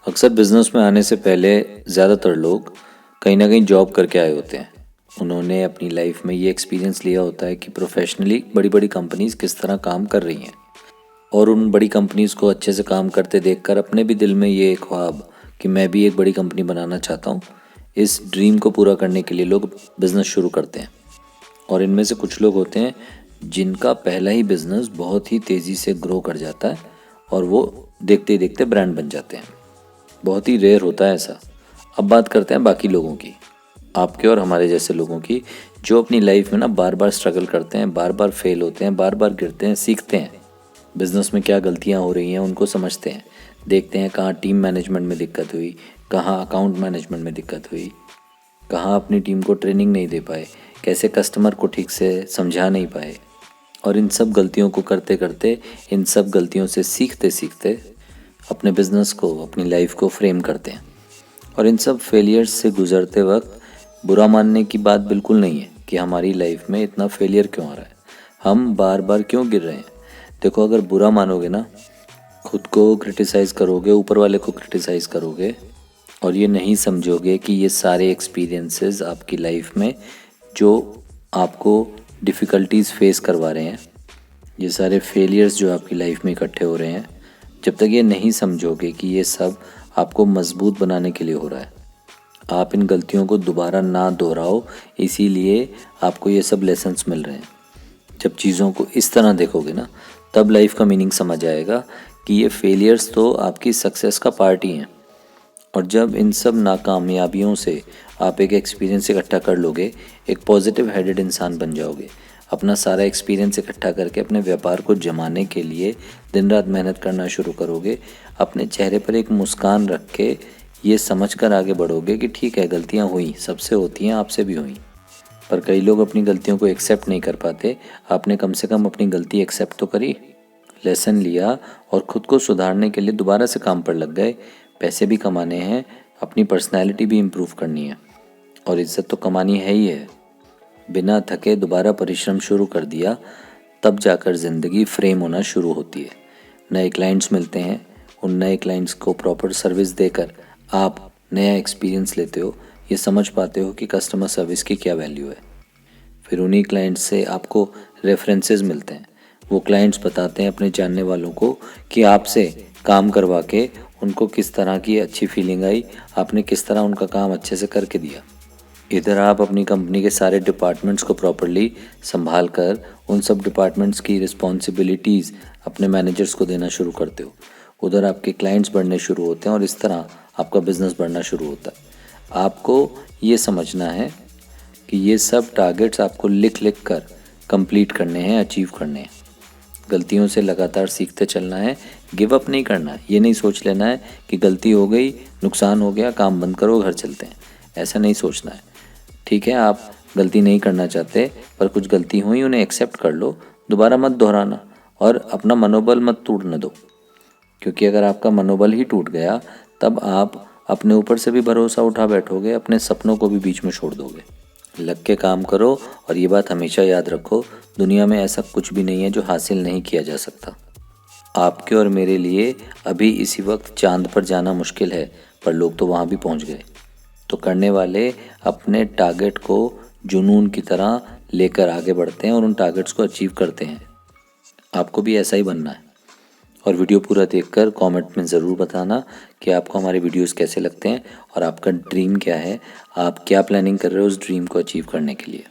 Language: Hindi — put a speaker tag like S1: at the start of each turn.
S1: अक्सर बिजनेस में आने से पहले ज़्यादातर लोग कहीं ना कहीं जॉब करके आए होते हैं। उन्होंने अपनी लाइफ में ये एक्सपीरियंस लिया होता है कि प्रोफेशनली बड़ी बड़ी कंपनीज़ किस तरह काम कर रही हैं, और उन बड़ी कंपनीज़ को अच्छे से काम करते देखकर अपने भी दिल में ये ख्वाब कि मैं भी एक बड़ी कंपनी बनाना चाहता हूँ, इस ड्रीम को पूरा करने के लिए लोग बिज़नेस शुरू करते हैं। और इनमें से कुछ लोग होते हैं जिनका पहला ही बिज़नेस बहुत ही तेज़ी से ग्रो कर जाता है और वो देखते ही देखते ब्रांड बन जाते हैं। बहुत ही रेयर होता है ऐसा। अब बात करते हैं बाकी लोगों की, आपके और हमारे जैसे लोगों की, जो अपनी लाइफ में ना बार बार स्ट्रगल करते हैं, बार बार फेल होते हैं, बार बार गिरते हैं, सीखते हैं बिजनेस में क्या गलतियां हो रही हैं उनको समझते हैं, देखते हैं कहाँ टीम मैनेजमेंट में दिक्कत हुई, कहाँ अकाउंट मैनेजमेंट में दिक्कत हुई, कहाँ अपनी टीम को ट्रेनिंग नहीं दे पाए, कैसे कस्टमर को ठीक से समझा नहीं पाए। और इन सब गलतियों को करते करते, इन सब गलतियों से सीखते सीखते अपने बिजनेस को, अपनी लाइफ को फ्रेम करते हैं। और इन सब फेलियर्स से गुजरते वक्त बुरा मानने की बात बिल्कुल नहीं है कि हमारी लाइफ में इतना फेलियर क्यों आ रहा है, हम बार बार क्यों गिर रहे हैं। देखो, अगर बुरा मानोगे ना, खुद को क्रिटिसाइज़ करोगे, ऊपर वाले को क्रिटिसाइज़ करोगे, और ये नहीं समझोगे कि ये सारे एक्सपीरियंसेस आपकी लाइफ में जो आपको डिफ़िकल्टीज़ फेस करवा रहे हैं, ये सारे फेलियर्स जो आपकी लाइफ में इकट्ठे हो रहे हैं, जब तक ये नहीं समझोगे कि ये सब आपको मजबूत बनाने के लिए हो रहा है, आप इन गलतियों को दोबारा ना दोहराओ, इसीलिए आपको ये सब लेसन्स मिल रहे हैं। जब चीज़ों को इस तरह देखोगे ना, तब लाइफ का मीनिंग समझ आएगा कि ये फेलियर्स तो आपकी सक्सेस का पार्ट ही हैं। और जब इन सब नाकामयाबियों से आप एक एक्सपीरियंस इकट्ठा कर लोगे, एक पॉजिटिव हेडेड इंसान बन जाओगे। अपना सारा एक्सपीरियंस इकट्ठा करके अपने व्यापार को जमाने के लिए दिन रात मेहनत करना शुरू करोगे। अपने चेहरे पर एक मुस्कान रख के ये समझ कर आगे बढ़ोगे कि ठीक है, गलतियाँ हुई, सबसे होती हैं, आपसे भी हुई। पर कई लोग अपनी गलतियों को एक्सेप्ट नहीं कर पाते। आपने कम से कम अपनी गलती एक्सेप्ट तो करी, लेसन लिया और ख़ुद को सुधारने के लिए दोबारा से काम पर लग गए। पैसे भी कमाने हैं, अपनी पर्सनैलिटी भी इम्प्रूव करनी है, और इज़्ज़त तो कमानी है ही है। बिना थके दोबारा परिश्रम शुरू कर दिया, तब जाकर ज़िंदगी फ्रेम होना शुरू होती है। नए क्लाइंट्स मिलते हैं, उन नए क्लाइंट्स को प्रॉपर सर्विस देकर आप नया एक्सपीरियंस लेते हो, ये समझ पाते हो कि कस्टमर सर्विस की क्या वैल्यू है। फिर उन्हीं क्लाइंट्स से आपको रेफरेंसेस मिलते हैं। वो क्लाइंट्स बताते हैं अपने जानने वालों को कि आपसे काम करवा के उनको किस तरह की अच्छी फीलिंग आई, आपने किस तरह उनका काम अच्छे से करके दिया। इधर आप अपनी कंपनी के सारे डिपार्टमेंट्स को प्रॉपरली संभाल कर उन सब डिपार्टमेंट्स की रिस्पॉन्सिबिलिटीज़ अपने मैनेजर्स को देना शुरू करते हो। उधर आपके क्लाइंट्स बढ़ने शुरू होते हैं और इस तरह आपका बिजनेस बढ़ना शुरू होता है। आपको ये समझना है कि ये सब टारगेट्स आपको लिख लिख कर कंप्लीट करने हैं, अचीव करने हैं। गलतियों से लगातार सीखते चलना है, गिव अप नहीं करना है। ये नहीं सोच लेना है कि गलती हो गई, नुकसान हो गया, काम बंद करो, घर चलते हैं, ऐसा नहीं सोचना है। ठीक है, आप गलती नहीं करना चाहते, पर कुछ गलती हुई, उन्हें एक्सेप्ट कर लो, दोबारा मत दोहराना, और अपना मनोबल मत टूटने दो। क्योंकि अगर आपका मनोबल ही टूट गया, तब आप अपने ऊपर से भी भरोसा उठा बैठोगे, अपने सपनों को भी बीच में छोड़ दोगे। लग के काम करो, और ये बात हमेशा याद रखो, दुनिया में ऐसा कुछ भी नहीं है जो हासिल नहीं किया जा सकता। आपके और मेरे लिए अभी इसी वक्त चांद पर जाना मुश्किल है, पर लोग तो वहाँ भी पहुँच गए। तो करने वाले अपने टारगेट को जुनून की तरह लेकर आगे बढ़ते हैं और उन टारगेट्स को अचीव करते हैं। आपको भी ऐसा ही बनना है। और वीडियो पूरा देखकर कमेंट में ज़रूर बताना कि आपको हमारे वीडियोस कैसे लगते हैं और आपका ड्रीम क्या है, आप क्या प्लानिंग कर रहे हो उस ड्रीम को अचीव करने के लिए।